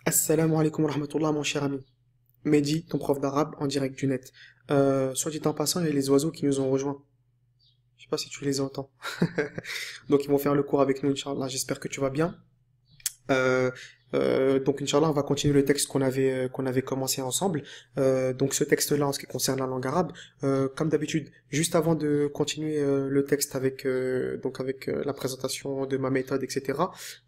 Assalamu alaikum wa rahmatullah, mon cher ami. Mehdi, ton prof d'arabe, en direct du net. Soit dit en passant, il y a les oiseaux qui nous ont rejoints. Je sais pas si tu les entends. Donc ils vont faire le cours avec nous, Inch'Allah. J'espère que tu vas bien. Euh, donc Inch'Allah, on va continuer le texte qu'on avait commencé ensemble. Donc ce texte-là, en ce qui concerne la langue arabe, comme d'habitude, juste avant de continuer le texte avec la présentation de ma méthode, etc.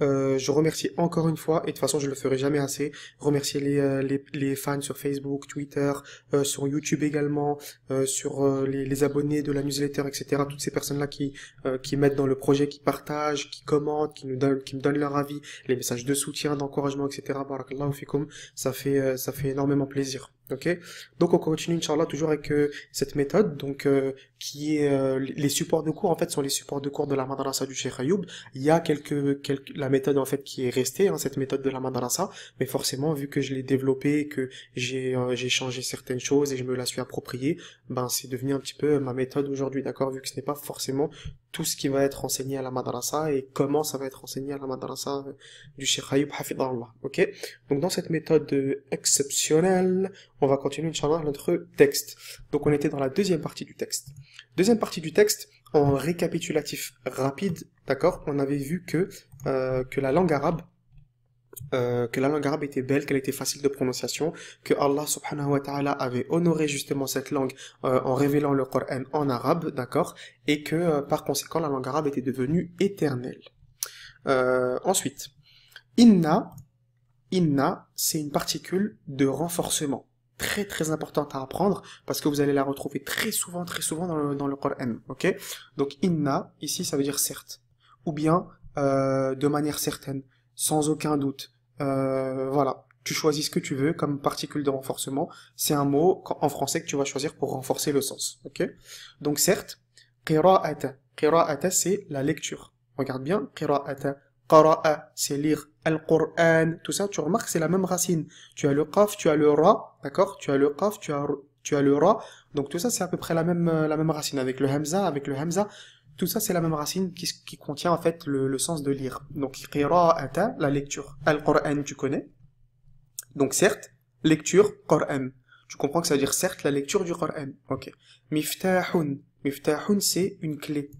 Je remercie encore une fois, et de toute façon je le ferai jamais assez, remercier les fans sur Facebook, Twitter, sur YouTube également, sur les abonnés de la newsletter, etc. Toutes ces personnes-là qui m'aident dans le projet, qui partagent, qui commentent, qui me donnent leur avis, les messages de soutien, d'encouragement, etc. Barakallahu fikum, ça fait énormément plaisir. Ok? Donc on continue, Inch'Allah, toujours avec cette méthode, donc qui est les supports de cours, en fait, sont les supports de cours de la madrasa du Cheikh Ayoub. Il y a la méthode en fait qui est restée, hein, cette méthode de la madrasa, mais forcément, vu que je l'ai développée, que j'ai changé certaines choses et je me la suis appropriée, ben c'est devenu un petit peu ma méthode aujourd'hui, d'accord? Vu que ce n'est pas forcément tout ce qui va être enseigné à la madrasa et comment ça va être enseigné à la madrasa du Cheikh Ayoub hafidahullah, ok? Donc dans cette méthode exceptionnelle, on va continuer, Inch'Allah, notre texte. Donc on était dans la deuxième partie du texte. Deuxième partie du texte, en récapitulatif rapide, d'accord, on avait vu que la langue arabe, était belle, qu'elle était facile de prononciation, que Allah subhanahu wa ta'ala avait honoré justement cette langue en révélant le Coran en arabe, d'accord, et que par conséquent la langue arabe était devenue éternelle. Ensuite, inna, c'est une particule de renforcement. Très très importante à apprendre parce que vous allez la retrouver très souvent dans le Coran, ok? Donc inna, ici ça veut dire certes, ou bien de manière certaine, sans aucun doute. Voilà, tu choisis ce que tu veux comme particule de renforcement. C'est un mot en français que tu vas choisir pour renforcer le sens, ok? Donc certes, qira'ata c'est la lecture. Regarde bien, qira'ata. Qara'a, c'est lire. Al-Qur'an, tout ça, tu remarques, c'est la même racine. Tu as le qaf, tu as le ra, d'accord? Tu as le qaf, tu as le ra. Donc tout ça, c'est à peu près la même racine. Avec le hamza, tout ça, c'est la même racine qui contient en fait le sens de lire. Donc qira'ata, la lecture. Al-Qur'an, tu connais. Donc certes, lecture, Qur'an. Tu comprends que ça veut dire certes la lecture du Qur'an. Ok. Miftahun. Miftahun, c'est une clé.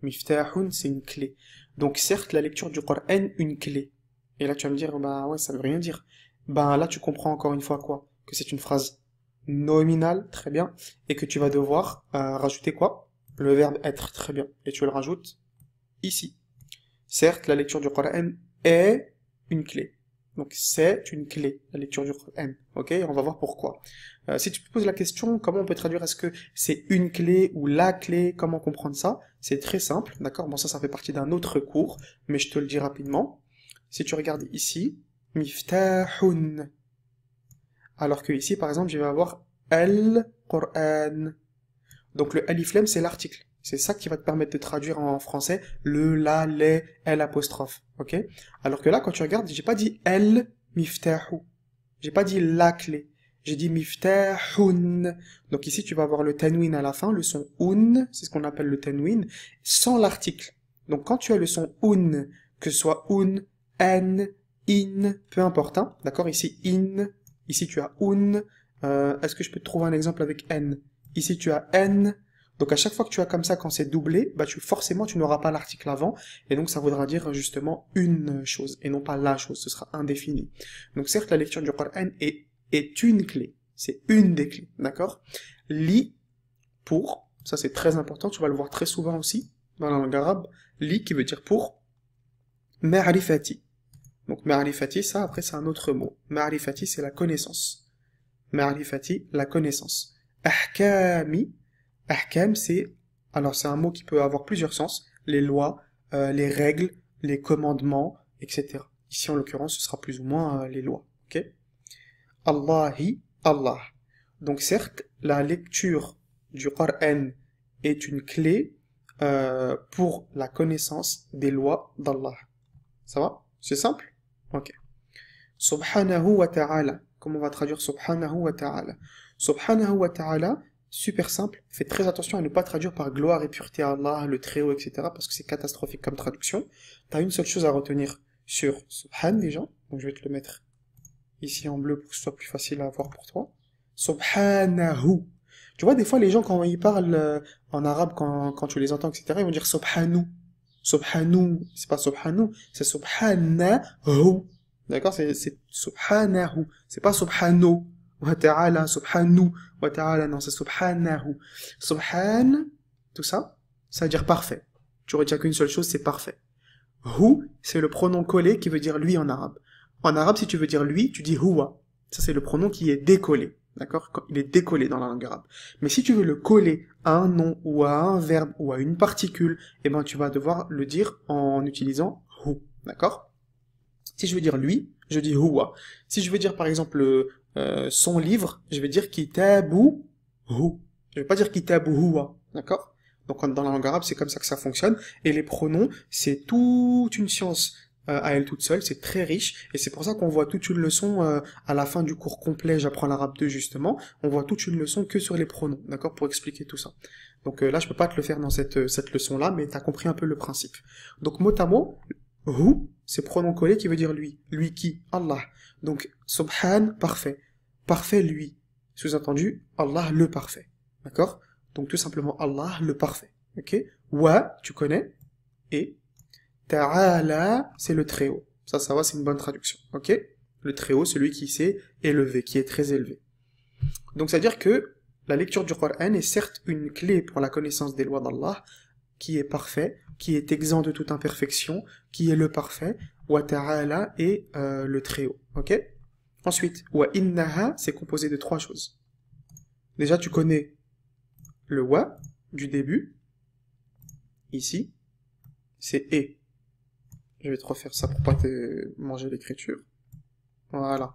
Miftahun, c'est une clé. Donc certes, la lecture du Coran, une clé. Et là, tu vas me dire, bah ouais, ça veut rien dire. Ben là, tu comprends encore une fois quoi? Que c'est une phrase nominale, très bien, et que tu vas devoir rajouter quoi? Le verbe être, très bien. Et tu le rajoutes ici. Certes, la lecture du Coran est une clé. Donc c'est une clé, la lecture du Coran. Ok, on va voir pourquoi. Si tu te poses la question, comment on peut traduire, est-ce que c'est une clé ou la clé, comment comprendre ça? C'est très simple, d'accord? Bon, ça fait partie d'un autre cours, mais je te le dis rapidement. Si tu regardes ici, miftahun. Alors que ici, par exemple, je vais avoir al-Qur'an. Donc le alif lam, c'est l'article. C'est ça qui va te permettre de traduire en français le, la, les, l apostrophe. Ok? Alors que là, quand tu regardes, j'ai pas dit el miftahu. J'ai pas dit la clé. J'ai dit miftahun. Donc ici, tu vas avoir le tanwin à la fin, le son un, c'est ce qu'on appelle le tanwin, sans l'article. Donc quand tu as le son un, que ce soit un, an, in, peu importe, hein, d'accord? Ici, in. Ici, tu as un. Est-ce que je peux te trouver un exemple avec n? Ici, tu as n. Donc, à chaque fois que tu as comme ça, quand c'est doublé, bah, forcément, tu n'auras pas l'article avant. Et donc, ça voudra dire, justement, une chose, et non pas la chose. Ce sera indéfini. Donc, certes, la lecture du Coran est une clé. C'est une des clés. D'accord? Li, pour. Ça, c'est très important. Tu vas le voir très souvent aussi, dans la langue arabe. Li, qui veut dire pour. Ma'rifati. Donc, ma'rifati, ça, après, c'est un autre mot. Ma'rifati, c'est la connaissance. Ma'rifati, la connaissance. Ahkami, ahkam, c'est un mot qui peut avoir plusieurs sens. Les lois, les règles, les commandements, etc. Ici, en l'occurrence, ce sera plus ou moins les lois. Ok? Allahi, Allah. Donc, certes, la lecture du Coran est une clé pour la connaissance des lois d'Allah. Ça va? C'est simple? Ok. Subhanahu wa ta'ala. Comment on va traduire Subhanahu wa ta'ala? Subhanahu wa ta'ala, super simple. Fais très attention à ne pas traduire par gloire et pureté à Allah, le Très-Haut, etc. parce que c'est catastrophique comme traduction. T'as une seule chose à retenir sur Subhan déjà. Donc je vais te le mettre ici en bleu pour que ce soit plus facile à voir pour toi. Subhanahu. Tu vois, des fois, les gens, quand ils parlent en arabe, quand tu les entends, etc., ils vont dire Subhanu. Subhanu. C'est pas Subhanu, c'est Subhanahu. D'accord? C'est Subhanahu. C'est pas Subhanu. Wa ta'ala, Subhanu. Wa ta'ala, non, c'est Subhanahu. Subhan, tout ça, ça veut dire parfait. Tu retiens qu'une seule chose, c'est parfait. Hu, c'est le pronom collé qui veut dire lui en arabe. En arabe, si tu veux dire lui, tu dis huwa. Ça, c'est le pronom qui est décollé. D'accord? Il est décollé dans la langue arabe. Mais si tu veux le coller à un nom ou à un verbe ou à une particule, eh ben, tu vas devoir le dire en utilisant hu. D'accord? Si je veux dire lui, je dis huwa. Si je veux dire, par exemple, son livre, je vais dire kitabu hu. Je vais pas dire kitabu huwa. D'accord? Donc, dans la langue arabe, c'est comme ça que ça fonctionne. Et les pronoms, c'est toute une science à elle toute seule, c'est très riche, et c'est pour ça qu'on voit toute une leçon à la fin du cours complet, j'apprends l'arabe 2 justement, on voit toute une leçon que sur les pronoms, d'accord, pour expliquer tout ça. Donc là, je peux pas te le faire dans cette leçon-là, mais t'as compris un peu le principe. Donc mot à mot, hu, c'est pronom collé qui veut dire lui. Lui qui? Allah. Donc subhan, parfait. Parfait lui. Sous-entendu, Allah le parfait. D'accord? Donc tout simplement Allah le parfait. Ok? Wa, tu connais, et Ta'ala, c'est le très haut. Ça va, c'est une bonne traduction. Ok? Le très haut, celui qui s'est élevé, qui est très élevé. Donc, c'est-à-dire que la lecture du Coran est certes une clé pour la connaissance des lois d'Allah, qui est parfait, qui est exempt de toute imperfection, qui est le parfait. Wa ta'ala est le très haut. Ok? Ensuite, wa innaha, c'est composé de 3 choses. Déjà, tu connais le wa du début. Ici, c'est et. Je vais te refaire ça pour pas te manger l'écriture. Voilà.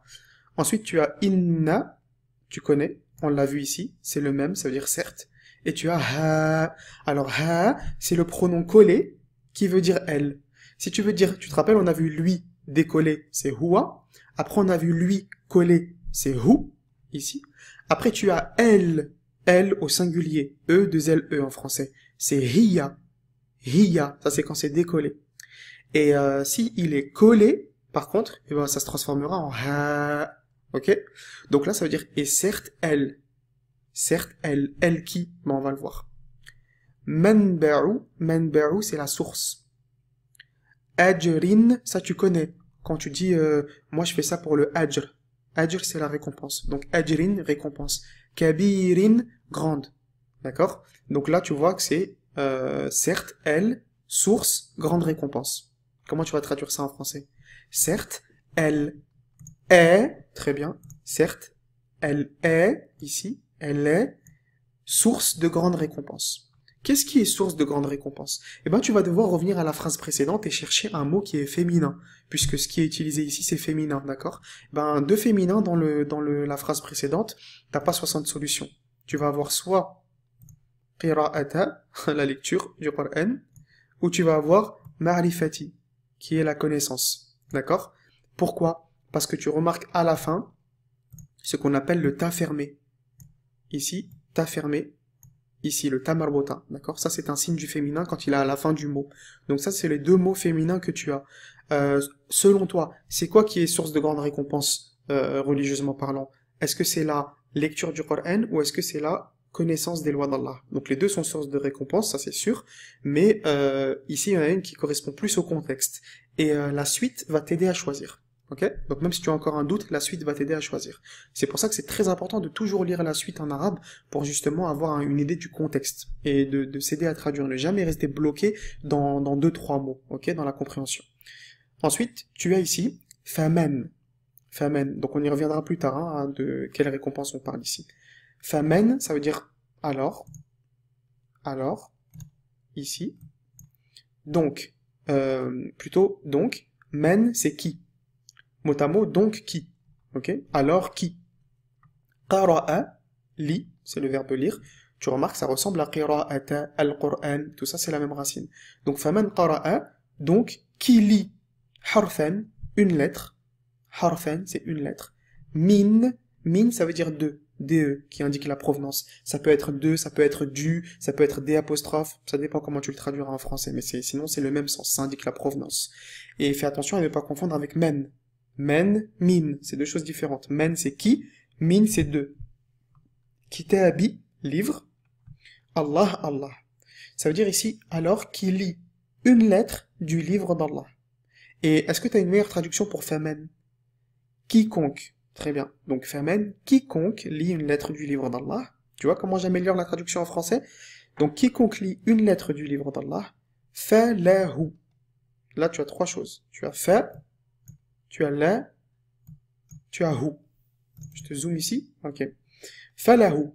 Ensuite, tu as inna, tu connais, on l'a vu ici, c'est le même, ça veut dire certes. Et tu as ha. Alors ha, c'est le pronom collé qui veut dire elle. Si tu veux dire, tu te rappelles, on a vu lui décollé, c'est huwa. Après, on a vu lui collé, c'est hu, ici. Après, tu as elle au singulier, e, 2 L, e en français. C'est hiya. Hiya, ça c'est quand c'est décollé. Et si il est collé, par contre, eh ben, ça se transformera en ha. Ok? Donc là, ça veut dire et certes elle. Certes elle qui, ben, on va le voir. Manba'u, c'est la source. Ajrin, ça tu connais. Quand tu dis moi je fais ça pour le ajr. Ajr, c'est la récompense. Donc ajrin, récompense. Kabirin, grande. D'accord? Donc là, tu vois que c'est certes elle, source, grande récompense. Comment tu vas traduire ça en français? Certes, elle est, très bien, certes, elle est, ici, elle est source de grande récompense. Qu'est-ce qui est source de grande récompense? Eh ben, tu vas devoir revenir à la phrase précédente et chercher un mot qui est féminin, puisque ce qui est utilisé ici, c'est féminin, d'accord? Ben, de féminin dans la phrase précédente, t'as pas 60 solutions. Tu vas avoir soit qira'ata, la lecture du Coran, ou tu vas avoir ma'rifati, qui est la connaissance. D'accord? Pourquoi? Parce que tu remarques à la fin ce qu'on appelle le ta fermé. Ici, ta fermé. Ici, le ta marbota. D'accord? Ça, c'est un signe du féminin quand il est à la fin du mot. Donc ça, c'est les 2 mots féminins que tu as. Selon toi, c'est quoi qui est source de grande récompense, religieusement parlant? Est-ce que c'est la lecture du Coran ou est-ce que c'est la connaissance des lois d'Allah? Donc les deux sont sources de récompense, ça c'est sûr, mais ici il y en a une qui correspond plus au contexte, et la suite va t'aider à choisir, ok? Donc même si tu as encore un doute, la suite va t'aider à choisir. C'est pour ça que c'est très important de toujours lire la suite en arabe, pour justement avoir une idée du contexte, et de s'aider à traduire, ne jamais rester bloqué dans 2-3 mots, ok? Dans la compréhension. Ensuite, tu as ici, famen. Famen, donc on y reviendra plus tard, hein, de quelle récompense on parle ici. Famen, ça veut dire alors, ici. Donc, plutôt donc, men, c'est qui. Mot à mot, donc qui. Ok? Alors qui. Qara'a, lit, c'est le verbe lire. Tu remarques, ça ressemble à qira'ata, al-Qur'an, tout ça c'est la même racine. Donc, faman qara'a, donc, qui lit harfan, une lettre. Harfan, c'est une lettre. Min, ça veut dire de. DE, qui indique la provenance. Ça peut être de, ça peut être du, ça peut être des apostrophes, ça dépend comment tu le traduiras en français, mais sinon c'est le même sens, ça indique la provenance. Et fais attention à ne pas confondre avec men. Men, min, c'est deux choses différentes. Men, c'est qui, min, c'est deux. Kitabi, livre. Allah, Allah. Ça veut dire ici, alors qui lit une lettre du livre d'Allah. Et est-ce que tu as une meilleure traduction pour famen? Quiconque. Très bien. Donc famen, quiconque lit une lettre du livre d'Allah. Tu vois comment j'améliore la traduction en français? Donc quiconque lit une lettre du livre d'Allah, falahu. Là tu as trois choses. Tu as fa, tu as la, tu as hu. Je te zoome ici. Ok. Falahu.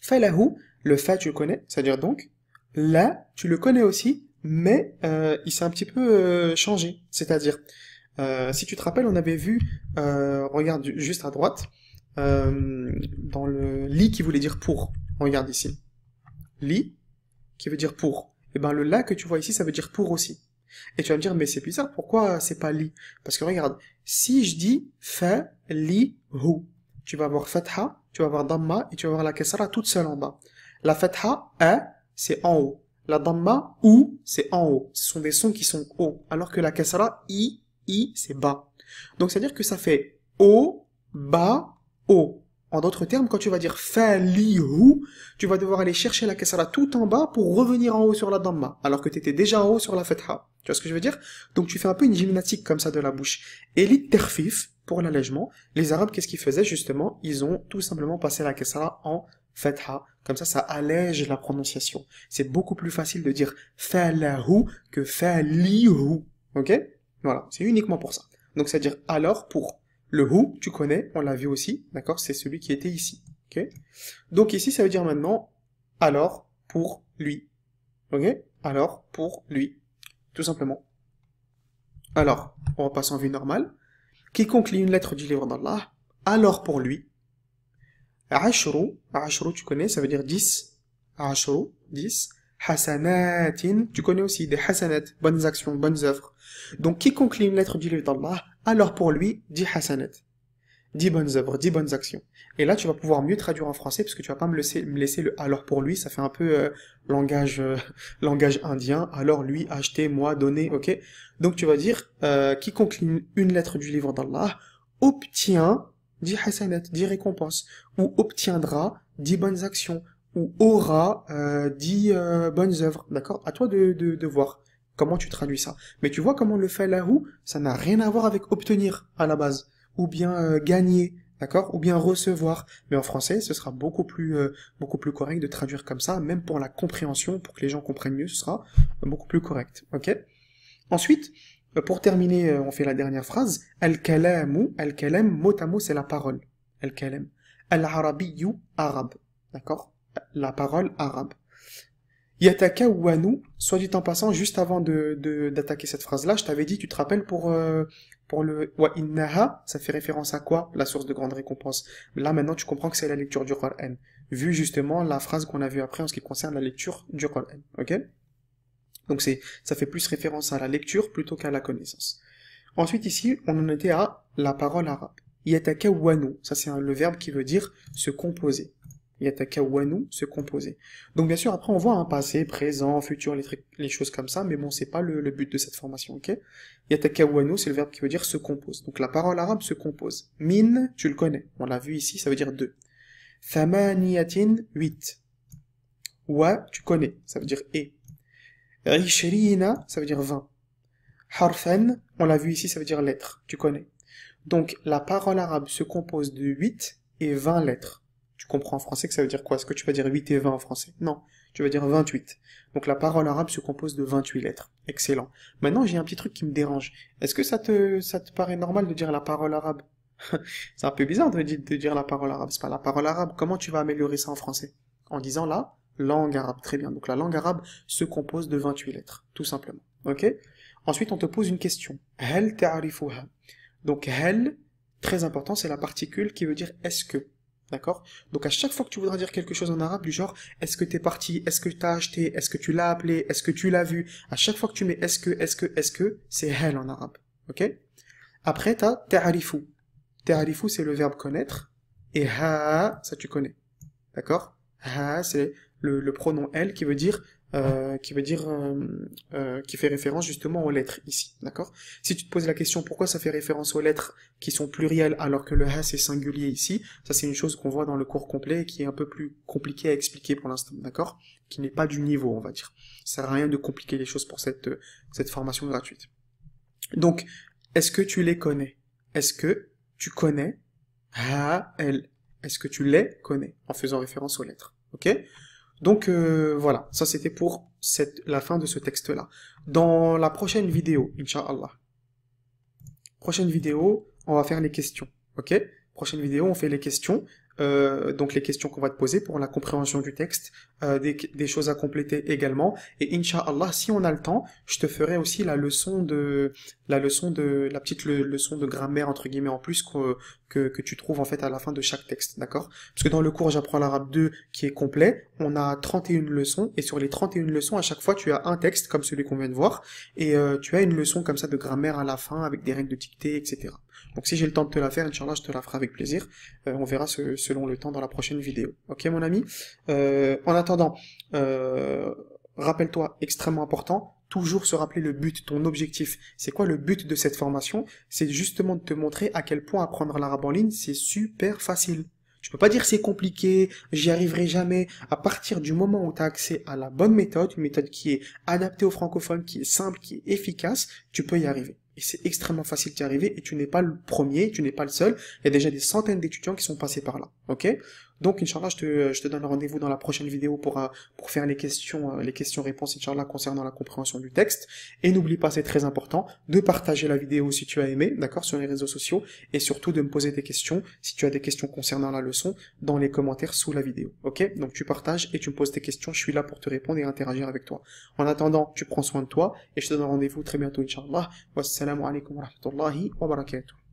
Falahu, le fa tu le connais, c'est-à-dire donc. Là, tu le connais aussi, mais il s'est un petit peu changé. C'est-à-dire, si tu te rappelles, on avait vu, regarde juste à droite, dans le li qui voulait dire pour. Regarde ici. Li, qui veut dire pour. Et ben le la que tu vois ici, ça veut dire pour aussi. Et tu vas me dire, mais c'est bizarre, pourquoi c'est pas li? Parce que regarde, si je dis fa, li, hu, tu vas avoir fatha, tu vas avoir damma, et tu vas avoir la kasra toute seule en bas. La fatha, a, c'est en haut. La damma, ou, c'est en haut. Ce sont des sons qui sont hauts. Alors que la kasra, i, c'est bas. Donc, c'est-à-dire que ça fait haut, bas, haut. En d'autres termes, quand tu vas dire falihu, tu vas devoir aller chercher la kasra tout en bas pour revenir en haut sur la damma. Alors que tu étais déjà en haut sur la fatha. Tu vois ce que je veux dire? Donc, tu fais un peu une gymnastique comme ça de la bouche. Et l'iterfif, pour l'allègement, les Arabes, qu'est-ce qu'ils faisaient justement? Ils ont tout simplement passé la kasra en fatha, comme ça allège la prononciation. C'est beaucoup plus facile de dire falahu que falihu, ok? Voilà, c'est uniquement pour ça. Donc c'est-à-dire alors pour le hu, tu connais, on l'a vu aussi, d'accord? C'est celui qui était ici, ok? Donc ici ça veut dire maintenant alors pour lui, ok? Alors pour lui, tout simplement. Alors, on repasse en vue normale. Quiconque lit une lettre du livre d'Allah, alors pour lui. Ashru, tu connais, ça veut dire 10. Ashru, 10. Hasanatin, tu connais aussi des hasanat, bonnes actions, bonnes œuvres. Donc, quiconque lit une lettre du livre d'Allah, alors pour lui, 10 hasanat. 10 bonnes œuvres, 10 bonnes actions. Et là, tu vas pouvoir mieux traduire en français, parce que tu vas pas me laisser le alors pour lui, ça fait un peu langage indien. Alors lui, acheter, moi, donner, ok? Donc, tu vas dire, quiconque lit une lettre du livre d'Allah, obtient 10 hasanat, 10 récompenses, ou obtiendra 10 bonnes actions, ou aura 10 bonnes œuvres, d'accord? À toi de voir comment tu traduis ça. Mais tu vois comment le falahu, ça n'a rien à voir avec obtenir à la base, ou bien gagner, d'accord? Ou bien recevoir. Mais en français, ce sera beaucoup plus correct de traduire comme ça, même pour la compréhension, pour que les gens comprennent mieux, ce sera beaucoup plus correct, ok? Ensuite, pour terminer, on fait la dernière phrase. Al-kalamu, al-kalam, mot à mot, c'est la parole. Al-kalam. Al-arabiyyu, arabe. D'accord? La parole arabe. Yatakawwanu, soit dit en passant, juste avant d'attaquer cette phrase-là, je t'avais dit, tu te rappelles pour le wa innaha, ça fait référence à quoi? La source de grande récompense. Là, maintenant, tu comprends que c'est la lecture du Coran. Vu justement la phrase qu'on a vue après en ce qui concerne la lecture du Coran. Ok? Donc ça fait plus référence à la lecture plutôt qu'à la connaissance. Ensuite ici, on en était à la parole arabe. Yatakawwanu, ça c'est le verbe qui veut dire se composer. Yatakawwanu, se composer. Donc bien sûr, après on voit un passé, présent, futur, les choses comme ça, mais bon, c'est pas le but de cette formation, ok? Yatakawwanu, c'est le verbe qui veut dire se compose. Donc la parole arabe se compose. Min, tu le connais, on l'a vu ici, ça veut dire deux. Thamaniyatin, 8. Wa, tu connais, ça veut dire et. Rishrina, ça veut dire 20. Harfen, on l'a vu ici, ça veut dire lettres, tu connais. Donc, la parole arabe se compose de 8 et 20 lettres. Tu comprends en français que ça veut dire quoi? Est-ce que tu vas dire 8 et 20 en français? Non, tu vas dire 28. Donc, la parole arabe se compose de 28 lettres. Excellent. Maintenant, j'ai un petit truc qui me dérange. Est-ce que ça te paraît normal de dire la parole arabe? C'est un peu bizarre de dire la parole arabe. C'est pas la parole arabe. Comment tu vas améliorer ça en français? En disant là, langue arabe, très bien. Donc la langue arabe se compose de 28 lettres, tout simplement. Ok? Ensuite, on te pose une question. Hal ta'rifuha. Donc hal, très important, c'est la particule qui veut dire est-ce que. D'accord? Donc à chaque fois que tu voudras dire quelque chose en arabe, du genre est-ce que t'es parti, est-ce que t'as acheté, est-ce que tu l'as appelé, est-ce que tu l'as vu, à chaque fois que tu mets est-ce que, c'est hal en arabe. Ok? Après, t'as ta'rifu. Ta'rifu, c'est le verbe connaître. Et ha, ça tu connais. D'accord? Ha, c'est le pronom elle qui veut dire qui veut dire, qui fait référence justement aux lettres ici, d'accord? Si tu te poses la question pourquoi ça fait référence aux lettres qui sont plurielles alors que le has est singulier ici, ça c'est une chose qu'on voit dans le cours complet et qui est un peu plus compliqué à expliquer pour l'instant, d'accord? Qui n'est pas du niveau, on va dire. Ça sert à rien de compliquer les choses pour cette formation gratuite. Donc, est-ce que tu les connais? Est-ce que tu connais ha, el? Est-ce que tu les connais en faisant référence aux lettres? Ok? Donc voilà, ça c'était pour la fin de ce texte-là. Dans la prochaine vidéo, Inch'Allah, prochaine vidéo, on va faire les questions. Ok? Prochaine vidéo, on fait les questions. Donc les questions qu'on va te poser pour la compréhension du texte, des choses à compléter également. Et Inch'Allah, si on a le temps, je te ferai aussi la leçon de la petite leçon de grammaire entre guillemets en plus que tu trouves en fait à la fin de chaque texte, d'accord? Parce que dans le cours J'apprends l'arabe 2 qui est complet, on a 31 leçons et sur les 31 leçons, à chaque fois tu as un texte comme celui qu'on vient de voir et tu as une leçon comme ça de grammaire à la fin avec des règles de dictée, etc. Donc si j'ai le temps de te la faire, Inch'Allah, je te la ferai avec plaisir. On verra selon le temps dans la prochaine vidéo. Ok mon ami? En attendant, rappelle-toi, extrêmement important, toujours se rappeler le but, ton objectif. C'est quoi le but de cette formation? C'est justement de te montrer à quel point apprendre l'arabe en ligne, c'est super facile. Tu peux pas dire c'est compliqué, j'y arriverai jamais. À partir du moment où tu as accès à la bonne méthode, une méthode qui est adaptée aux francophones, qui est simple, qui est efficace, tu peux y arriver. Et c'est extrêmement facile d'y arriver et tu n'es pas le premier, tu n'es pas le seul. Il y a déjà des centaines d'étudiants qui sont passés par là. Ok? Donc, Inch'Allah, je te donne rendez-vous dans la prochaine vidéo pour faire les questions-réponses, Inch'Allah, concernant la compréhension du texte. Et n'oublie pas, c'est très important, de partager la vidéo si tu as aimé, d'accord, sur les réseaux sociaux, et surtout de me poser des questions, si tu as des questions concernant la leçon, dans les commentaires sous la vidéo. Ok? Donc, tu partages et tu me poses tes questions, je suis là pour te répondre et interagir avec toi. En attendant, tu prends soin de toi, et je te donne rendez-vous très bientôt, Inch'Allah. Wassalamu alaikum wa rahmatullahi wa barakatuh.